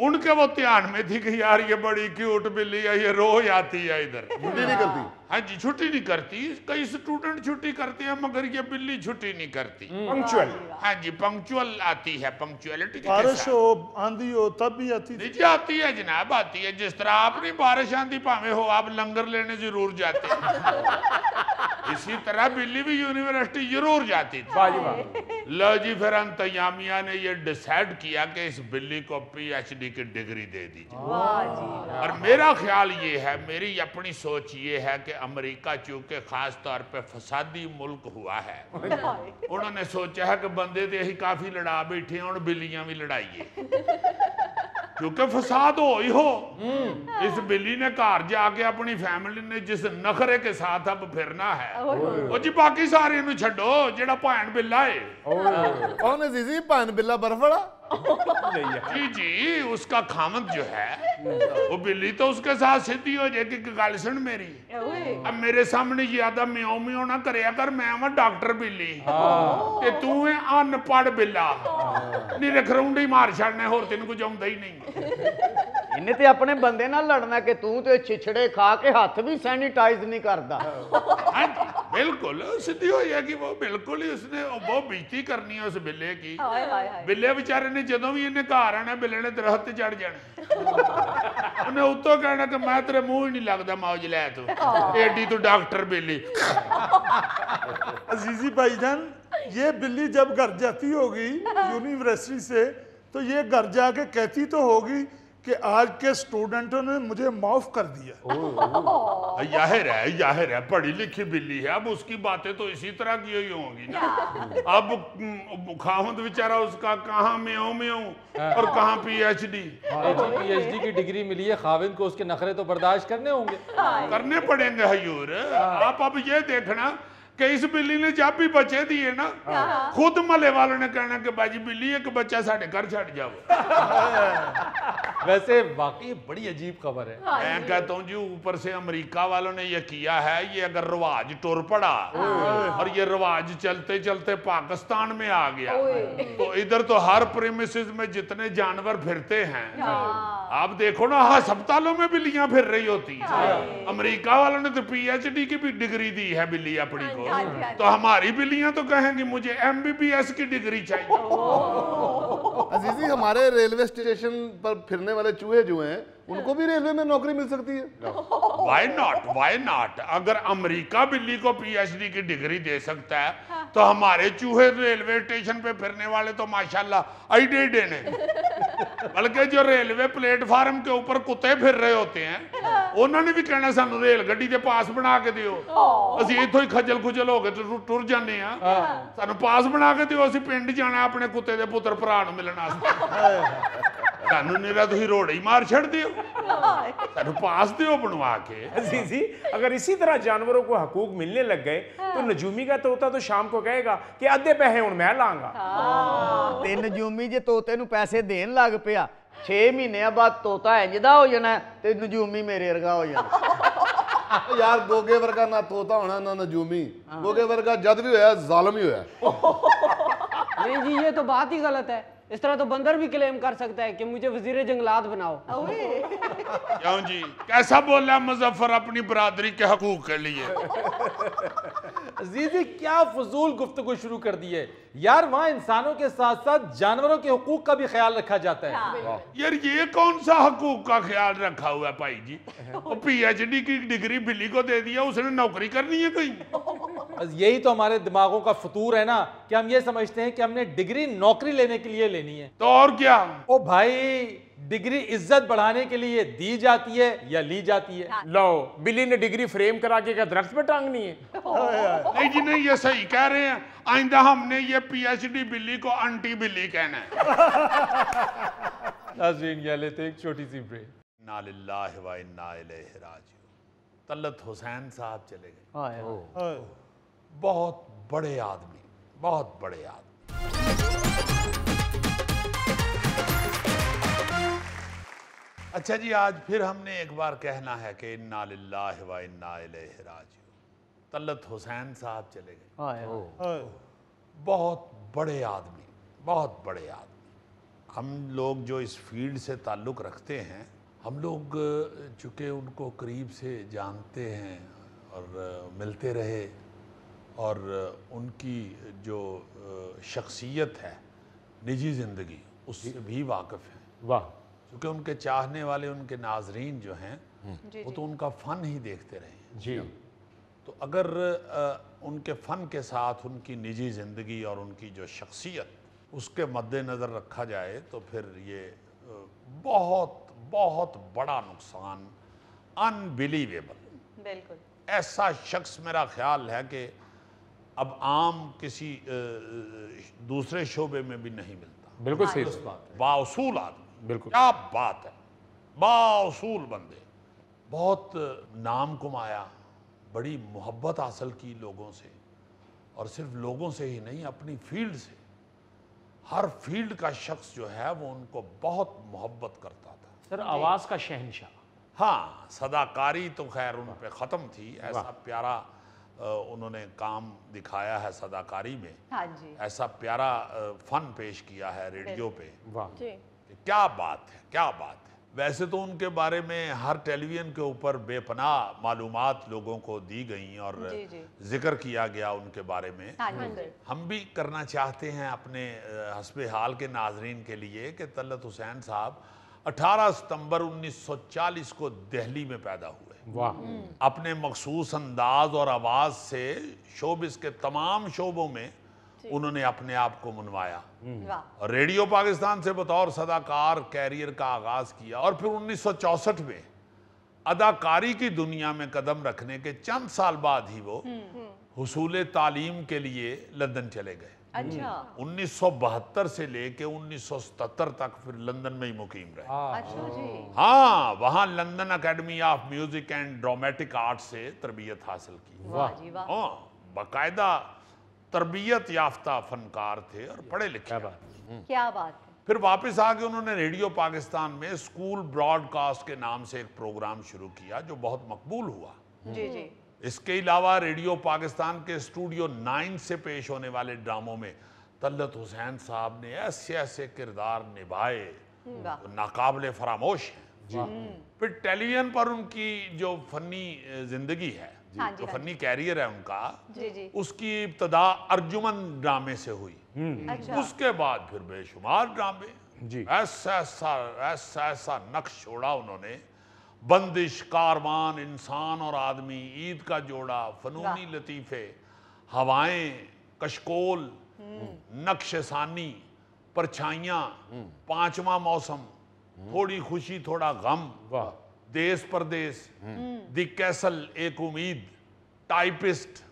उनके वो ध्यान में थी कि यार ये बड़ी क्यूट बिल्ली है, ये रोज आती है इधर, छुट्टी नहीं करती। हाँ जी, छुट्टी नहीं करती। कई स्टूडेंट छुट्टी करते हैं मगर ये बिल्ली छुट्टी नहीं करती। पंक्चुअल। हाँ जी, पंक्चुअल आती है, पंक्चुअलिटी के बारिश साथ। हो आंधी हो तब भी आती थी। जी आती है जनाब, आती है। जिस तरह आपने बारिश आंधी भावे हो, आप लंगर लेने जरूर जाते हैं, इसी तरह बिल्ली भी यूनिवर्सिटी जरूर जाती थी। लो जी, फिर अंतयामिया ने ये डिसाइड किया कि इस बिल्ली को PhD की डिग्री दे दीजिए। और मेरा ख्याल ये है, मेरी अपनी सोच ये है कि अमेरिका चूंकि खास तौर पे फसादी मुल्क हुआ है, उन्होंने सोचा है कि बंदे तो यही काफी लड़ा बैठे हैं और बिल्लियां भी लड़ाइए, क्योंकि फसाद हो ही हो। इस बिल्ली ने घर जाके अपनी फैमिली ने जिस नखरे के साथ अब फिरना है, वो जी बाकी सारे नु छड्डो, जेड़ा भैन बिल्ला है। कौन है जीजी? भैन बिल्ला बर्फ वाला? जी जी, उसका खामद जो है वो बिल्ली तो उसके साथ सीधी हो जाएगी कि गल सुन मेरी, अब मेरे सामने ज्यादा म्याऊ म्याऊ ना करया कर, मैं आवा डॉक्टर बिल्ली ते तू है अनपढ़ बिल्ला, नीरे खरौंडी मार छड़ने, होर तेन कुछ आउंदा ही नहीं। इन्हें ते अपने बंदे नाल लड़ना कि तू ते छिछड़े खा के हाथ भी सैनिटाइज नहीं करता। हाँ जी, बिल्कुल सीधी हो जाएगी वो, बिल्कुल ही उसने बहुत बेइज्जती करनी है उस बिल्ले की। बिल्ले बेचारे ने जदों भी इन्हें घर आना, बिल्ले ने दरख्त चढ़ जाना, उन्हें उतो कहना कि मैं तेरे मुंह ही नहीं लगता मौज लै तू, एडी तू डॉक्टर बिल्ली। अजीजी भाईजान, ये बिल्ली जब घर जाती होगी यूनिवर्सिटी से, तो ये घर जाके कहती तो होगी कि आज के स्टूडेंटों ने मुझे माफ कर दिया। जाहिर है पढ़ी लिखी बिल्ली है, अब उसकी बातें तो इसी तरह की ही होंगी ना। अब खामद बेचारा उसका कहाँ म्याऊ म्याऊ और कहाँ PhD की डिग्री मिली है, खाविंद को उसके नखरे तो बर्दाश्त करने होंगे, करने पड़ेंगे हजूर। आप अब ये देखना कि इस बिल्ली ने जब भी बच्चे दिए ना, खुद मले वालों ने कहना कि बाजी बिल्ली एक बच्चा साढ़े घर छड़ जाओ। वैसे वाकई बड़ी अजीब खबर है। मैं कहता हूँ जी, ऊपर से अमेरिका वालों ने ये किया है, ये अगर रिवाज टुर पड़ा और ये रिवाज चलते चलते पाकिस्तान में आ गया, तो इधर तो हर प्रेमिसेस में जितने जानवर फिरते हैं, आप देखो ना, अस्पतालों में बिल्लियां फिर रही होती है। अमेरिका वालों ने तो PhD की भी डिग्री दी है बिल्ली अपनी को, तो हमारी बिल्लियां तो कहेंगी मुझे MBBS की डिग्री चाहिए। अजीजी, हमारे रेलवे स्टेशन पर फिरने वाले चूहे जो हैं उनको भी रेलवे में नौकरी मिल सकती है। Why not, why not. अगर अमेरिका बिल्ली को पीएचडी की डिग्री दे सकता है तो हमारे चूहे रेलवे स्टेशन पे फिरने वाले तो माशाल्लाह आईडे ने। बल्कि जो रेलवे प्लेटफार्म के ऊपर कुत्ते फिर रहे होते हैं उन्होंने भी कहना सानू रेल गड्डी दे पास बना के दियो, ਅਸੀਂ ਇੱਥੋਂ ਹੀ ਖੱਜਲ ਖੁਜਲ ਹੋ ਕੇ ਟੁਰ ਜਾਂਦੇ ਆ, ਸਾਨੂੰ ਪਾਸ ਬਣਾ ਕੇ ਦਿਓ, ਅਸੀਂ ਪਿੰਡ ਜਾਣਾ ਆਪਣੇ ਕੁੱਤੇ ਦੇ ਪੁੱਤਰ ਭਰਾ ਨੂੰ ਮਿਲਣ ਵਾਸਤੇ। ਸਾਨੂੰ ਨਿਰਾ ਤੁਸੀਂ ਰੋੜੇ ਹੀ ਮਾਰ ਛੱਡ ਦਿਓ, ਸਾਨੂੰ ਪਾਸ ਦਿਓ बनवा के। अजीजी, अगर इसी तरह जानवरों को हकूक मिलने लग गए तो नजूमी का तोता तो शाम को कहेगा कि अद्धे पैसे हुण मैं लांगा। ਤੇ ਨਜੂਮੀ ਜੇ ਤੋਤੇ ਨੂੰ ਪੈਸੇ ਦੇਣ ਲੱਗ ਪਿਆ 6 ਮਹੀਨਿਆਂ ਬਾਅਦ ਤੋਤਾ ਇੰਜ ਦਾ ਹੋ ਜਾਣਾ ਤੇ ਨਜੂਮੀ ਮੇਰੇ ਵਰਗਾ ਹੋ ਜਾਣਾ। यार गोगे वर्गा ना तोता होना ना नजूमी, गोगे वर्गा जद भी होया जालिम ही होया। नहीं जी, ये तो बात ही गलत है। इस तरह तो बंदर भी क्लेम कर सकता है कि मुझे वजीर जंगलात बनाओ। क्यों जी, कैसा बोला मुजफ्फर अपनी बरादरी के हकूक के लिए? अजीजी, क्या फजूल गुफ्तगू शुरू कर दी है यार। वहाँ इंसानों के साथ साथ जानवरों के हुकूक का भी ख्याल रखा जाता है। यार ये कौन सा हकूक का ख्याल रखा हुआ है भाई जी? वो पीएचडी की डिग्री बिल्ली को दे दिया, उसने नौकरी करनी है कहीं। यही तो हमारे दिमागों का फतूर है ना कि हम ये समझते हैं कि हमने डिग्री नौकरी लेने के लिए लेनी है। तो और क्या? ओ भाई, डिग्री इज्जत बढ़ाने के लिए दी जाती है या ली जाती है? लो, बिल्ली ने डिग्री फ्रेम करा के क्या दरख्त पे टांगनी है? नहीं जी नहीं, ये सही कह रहे हैं। आइंदा हमने ये पीएचडी बिल्ली को आंटी बिल्ली कहना है। नाज़रीन, ये लेते एक छोटी सी ब्रेक। इन्ना लिल्लाहि व इन्ना इलैहि राजिऊन। तलत हुसैन साहब चले गए। बहुत बड़े आदमी, बहुत बड़े आदमी। अच्छा जी, आज फिर हमने एक बार कहना है कि इन्ना लिल्लाहि व इन्ना इलैहि राजिऊन। तलत हुसैन साहब चले गए। बहुत बड़े आदमी, बहुत बड़े आदमी। हम लोग जो इस फील्ड से ताल्लुक़ रखते हैं, हम लोग चूँकि उनको करीब से जानते हैं और मिलते रहे, और उनकी जो शख्सियत है, निजी ज़िंदगी, उससे भी वाकिफ़ हैं। वाह। क्योंकि उनके चाहने वाले, उनके नाजरीन जो हैं वो तो उनका फ़न ही देखते रहे हैं जी। तो अगर उनके फ़न के साथ उनकी निजी ज़िंदगी और उनकी जो शख्सियत उसके मद्देनज़र रखा जाए तो फिर ये बहुत बहुत बड़ा नुकसान, अनबिलीवेबल। बिल्कुल। ऐसा शख्स मेरा ख्याल है कि अब आम किसी दूसरे शोबे में भी नहीं मिलता। बिल्कुल सही बात है। बाउसूल आदमी, बिल्कुल। क्या बात है, बाउसूल बंदे, बहुत नाम कमाया, बड़ी मोहब्बत हासिल की लोगों से, और सिर्फ लोगों से ही नहीं, अपनी फील्ड से। हर फील्ड का शख्स जो है वो उनको बहुत मोहब्बत करता था। सर, आवाज़ का शहंशाह। हाँ, सदाकारी तो खैर उन पे ख़त्म थी। ऐसा प्यारा उन्होंने काम दिखाया है सदाकारी में। हाँ जी। ऐसा प्यारा फ़न पेश किया है रेडियो पे। वाह जी। क्या बात है, क्या बात है। वैसे तो उनके बारे में हर टेलीविज़न के ऊपर बेपनाह मालूमात लोगों को दी गई और जिक्र किया गया उनके बारे में। हाँ जी। हम भी करना चाहते हैं अपने हस्बे हाल के नाजरीन के लिए कि तलत हुसैन साहब 18 सितंबर 1940 को दिल्ली में पैदा हुए। वाह। अपने मखसूस अंदाज और आवाज़ से शोबिस के तमाम शोबों में उन्होंने अपने आप को मनवाया। और रेडियो पाकिस्तान से बतौर सदाकार कैरियर का आगाज़ किया, और फिर 1964 में अदाकारी की दुनिया में कदम रखने के चंद साल बाद ही वो हुसूल तालीम के लिए लंदन चले गए। अच्छा। 1972 से लेके 1977 तक फिर लंदन में ही मुकीम रहे। अच्छा जी। हाँ, वहाँ London academy of music and dramatic art से तरबियत हासिल की। वाह जी वाह। हाँ, बाकायदा तरबियत याफ्ता फनकार थे और पढ़े लिखे। क्या बात है। फिर वापस आके उन्होंने रेडियो पाकिस्तान में स्कूल ब्रॉडकास्ट के नाम से एक प्रोग्राम शुरू किया जो बहुत मकबूल हुआ। जी जी। इसके अलावा रेडियो पाकिस्तान के स्टूडियो 9 से पेश होने वाले ड्रामों में तलत हुसैन साहब ने ऐसे ऐसे किरदार निभाए तो नाकाबिले फरामोश हैं। फिर टेलीविजन पर उनकी जो फनी जिंदगी है हाँ जी, जो हाँ फनी कैरियर है उनका, जी जी। उसकी इब्तदा अर्जुमन ड्रामे से हुई। अच्छा। उसके बाद फिर बेशुमार ड्रामे, जी। ऐसा ऐसा नक्श छोड़ा उन्होंने। बंदिश, कारवान, इंसान और आदमी, ईद का जोड़ा, फनूनी लतीफे, हवाएं, कशकोल, नक्शसानी, परछाइयाँ, पांचवा मौसम, थोड़ी खुशी थोड़ा गम, वाह। देश परदेश, दी कैसल, एक उम्मीद, टाइपिस्ट,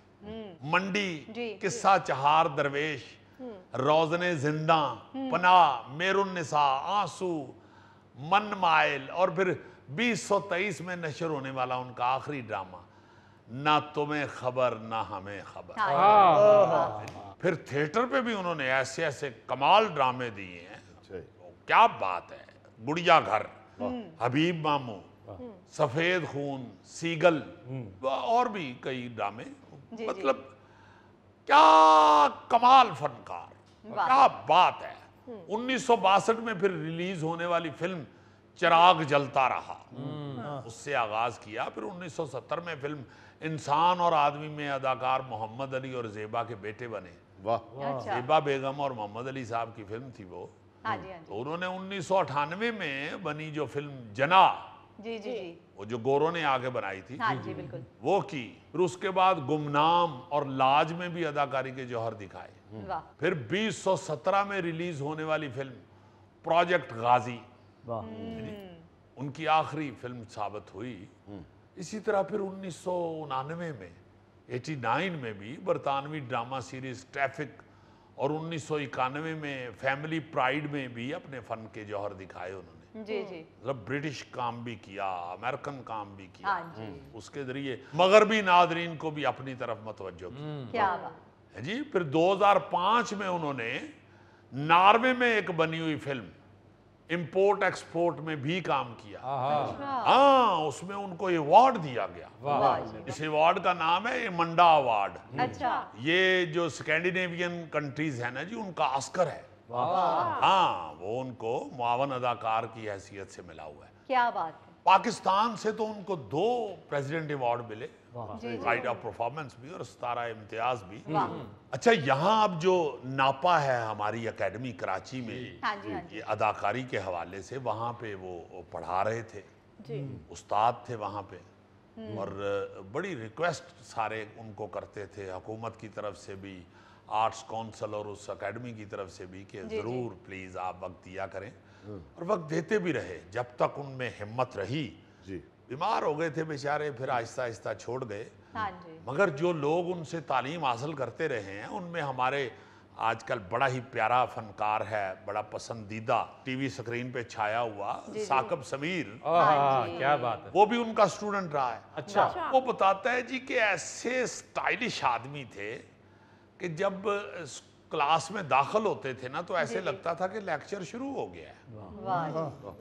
मंडी, जी, किस्सा चहार दरवेश, रोजने जिंदा, पनाह, मेरुन्निसा, आंसू, मन माइल, और फिर 2023 में नशर होने वाला उनका आखिरी ड्रामा ना तुम्हें खबर ना हमें खबर। फिर थिएटर पे भी उन्होंने ऐसे ऐसे कमाल ड्रामे दिए हैं। क्या बात है। गुड़िया घर, हबीब मामू, सफेद खून, सीगल, और भी कई ड्रामे। मतलब क्या कमाल फनकार, क्या बात है। 1962 में फिर रिलीज होने वाली फिल्म चिराग जलता रहा, उससे आगाज किया। फिर 1970 में फिल्म इंसान और आदमी में अदाकार मोहम्मद अली और जेबा के बेटे बने। वाह। जेबा बेगम और मोहम्मद अली साहब की फिल्म थी वो। हाँ जी, हाँ जी। तो उन्होंने 1998 में बनी जो फिल्म जना, जी जी जी। वो जो गोरों ने आके बनाई थी, हाँ जी बिल्कुल। वो की। फिर उसके बाद गुमनाम और लाज में भी अदाकारी के जौहर दिखाए। वाह। फिर 2017 में रिलीज होने वाली फिल्म प्रोजेक्ट गाजी उनकी आखिरी फिल्म साबित हुई। इसी तरह फिर 1999 में 89 में भी बरतानवी ड्रामा सीरीज ट्रैफिक, और 1991 में फैमिली प्राइड में भी अपने फन के जौहर दिखाए उन्होंने। जी जी। मतलब ब्रिटिश काम भी किया, अमेरिकन काम भी किया। हाँ जी। उसके जरिए मगरबी नादरीन को भी अपनी तरफ मतवज्जो की। क्या बात है जी। फिर 2005 में उन्होंने नॉर्वे में एक बनी हुई फिल्म इंपोर्ट एक्सपोर्ट में भी काम किया। हाँ, उसमें उनको अवार्ड दिया गया। इस अवार्ड का नाम है मंडा अवार्ड। अच्छा। ये जो स्कैंडिनेवियन कंट्रीज है ना जी, उनका ऑस्कर है। हाँ, वो उनको मुआवन अदाकार की हैसियत से मिला हुआ है। क्या बात है। पाकिस्तान से तो उनको 2 प्रेसिडेंट अवार्ड मिले, जी, राइट ऑफ परफॉर्मेंस भी और 17 इम्तियाज भी। अच्छा, यहाँ अब जो नापा है हमारी एकेडमी कराची में, हाँ जी, हाँ जी। ये अदाकारी के हवाले से, वहाँ पे वो पढ़ा रहे थे, जी। उस्ताद थे वहाँ पे, और बड़ी रिक्वेस्ट सारे उनको करते थे हुकूमत की तरफ से भी, आर्ट्स काउंसिल और उस एकेडमी की तरफ से भी, कि ज़रूर प्लीज़ आप वक्त दिया करें। और वक्त देते भी रहे जब तक उनमें हिम्मत रही। जी। बीमार हो गए थे बेचारे, फिर आहिस्ता आहिस्ता छोड़ गए। हाँ जी। मगर जो लोग उनसे तालीम हासिल करते रहे हैं, उनमें हमारे आजकल बड़ा ही प्यारा फनकार है, बड़ा पसंदीदा, टीवी स्क्रीन पे छाया हुआ साकिब समीर। क्या बात है। वो भी उनका स्टूडेंट रहा है। अच्छा। वो बताता है जी कि ऐसे स्टाइलिश आदमी थे कि जब क्लास में दाखिल होते थे ना, तो ऐसे लगता था कि लेक्चर शुरू हो गया है।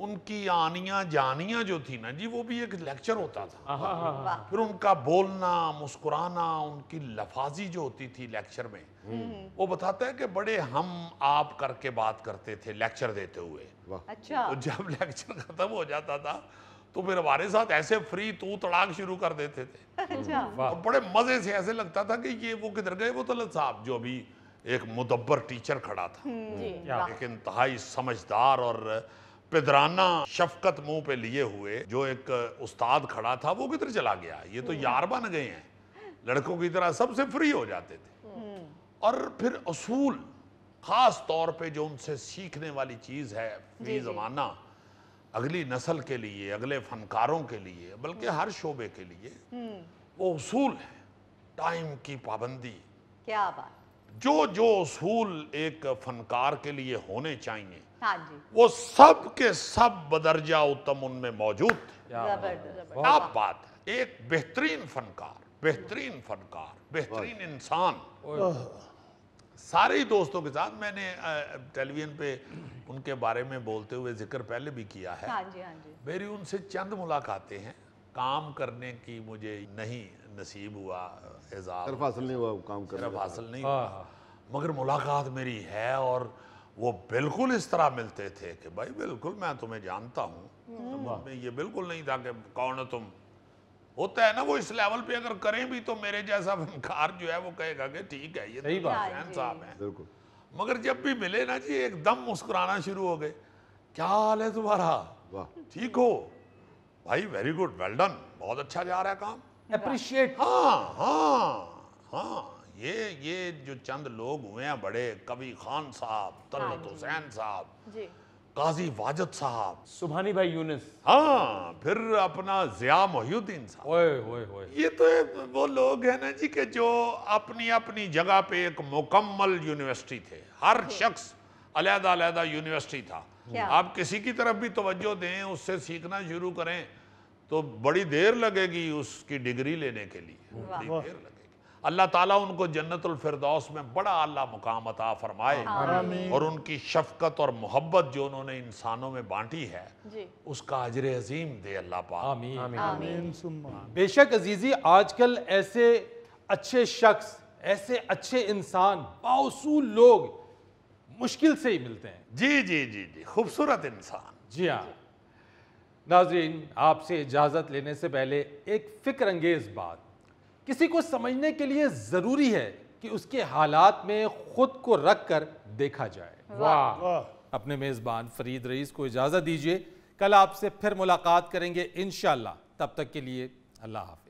उनकी आनियां जानियां जो थी ना जी, वो भी एक लेक्चर होता था। फिर उनका बोलना, मुस्कुराना, उनकी लफाजी जो होती थी लेक्चर में, वो बताता है कि बड़े हम आप करके बात करते थे लेक्चर देते हुए। अच्छा। तो जब लेक्चर खत्म हो जाता था तो फिर हमारे साथ ऐसे फ्री तू तड़ाक शुरू कर देते थे। अच्छा। और बड़े मजे से ऐसे लगता था कि ये वो किधर गए वो तलत साहब, जो अभी एक मुदब्बर टीचर खड़ा था, एक इंतहाई समझदार और पिदराना शफकत मुंह पे लिए हुए जो एक उस्ताद खड़ा था, वो किधर चला गया। ये तो यार बन गए हैं, लड़कों की तरह सबसे फ्री हो जाते थे। और फिर उसूल, खास तौर पे जो उनसे सीखने वाली चीज है फी ज़माना, अगली नस्ल के लिए, अगले फनकारों के लिए, बल्कि हर शोबे के लिए, वो उसूल है। टाइम की पाबंदी, क्या बात। जो जो उसूल एक फनकार के लिए होने चाहिए, हाँ जी। वो सब के सब बदरजा उत्तम उनमें मौजूद थे। जबरदस्त। क्या बात है। एक बेहतरीन फनकार, बेहतरीन फनकार, बेहतरीन इंसान। सारे ही दोस्तों के साथ मैंने टेलीविजन पे उनके बारे में बोलते हुए जिक्र पहले भी किया है। हाँ जी, हाँ जी। मेरी उनसे चंद मुलाकातें हैं, काम करने की मुझे नहीं नसीब हुआ, सिर्फ हासिल नहीं हुआ काम करने सिर्फ का। हासिल नहीं हुआ, मगर मुलाकात मेरी है। और वो बिल्कुल इस तरह मिलते थे कि भाई बिल्कुल मैं तुम्हें जानता हूँ। मैं ये बिल्कुल नहीं था कि कौन हो तुम, होता है ना, वो इस लेवल पे अगर करें भी तो मेरे जैसा फनकार जो है वो कहेगा कि ठीक है ये सही तो बात। हुसैन साहब हैं। बिल्कुल। मगर जब भी मिले ना जी एकदम मुस्कुराना शुरू हो गए। क्या हाल है तुम्हारा, वाह। ठीक हो भाई, वेरी गुड, वेल डन, बहुत अच्छा जा रहा है काम, अप्रिशिएट। हाँ हाँ हाँ। ये जो चंद लोग हुए हैं बड़े, कवि खान साहब, तलत हुसैन साहब, जी काजी वाजद साहब, सुभानी भाई यूनुस, हाँ, फिर अपना जिया मोहिउद्दीन साहब, ओए ओए ओए, ये तो वो लोग हैं ना जी कि जो अपनी अपनी जगह पे एक मुकम्मल यूनिवर्सिटी थे। हर शख्स अलहदा अलहदा यूनिवर्सिटी था। क्या? आप किसी की तरफ भी तवज्जो दें, उससे सीखना शुरू करें तो बड़ी देर लगेगी उसकी डिग्री लेने के लिए, बड़ी देर लगेगी। अल्लाह ताला उनको जन्नतुल फिरदौस में बड़ा आला मुकाम अता फरमाए और उनकी शफकत और मोहब्बत जो उन्होंने इंसानों में बांटी है जी उसका अजर अजीम दे अल्लाह पाक। आमीन। आमीन सुम्मा। बेशक अजीजी, आजकल ऐसे अच्छे शख्स, ऐसे अच्छे इंसान, बाउसूल लोग मुश्किल से ही मिलते हैं। जी जी जी जी, खूबसूरत इंसान। जी हाँ नाजरीन, आपसे इजाज़त लेने से पहले एक फिक्र अंगेज बात, किसी को समझने के लिए ज़रूरी है कि उसके हालात में ख़ुद को रख कर देखा जाए। वाह। अपने मेज़बान फरीद रईस को इजाज़त दीजिए, कल आपसे फिर मुलाकात करेंगे इंशाअल्लाह। तब तक के लिए अल्लाह हाफ़िज़।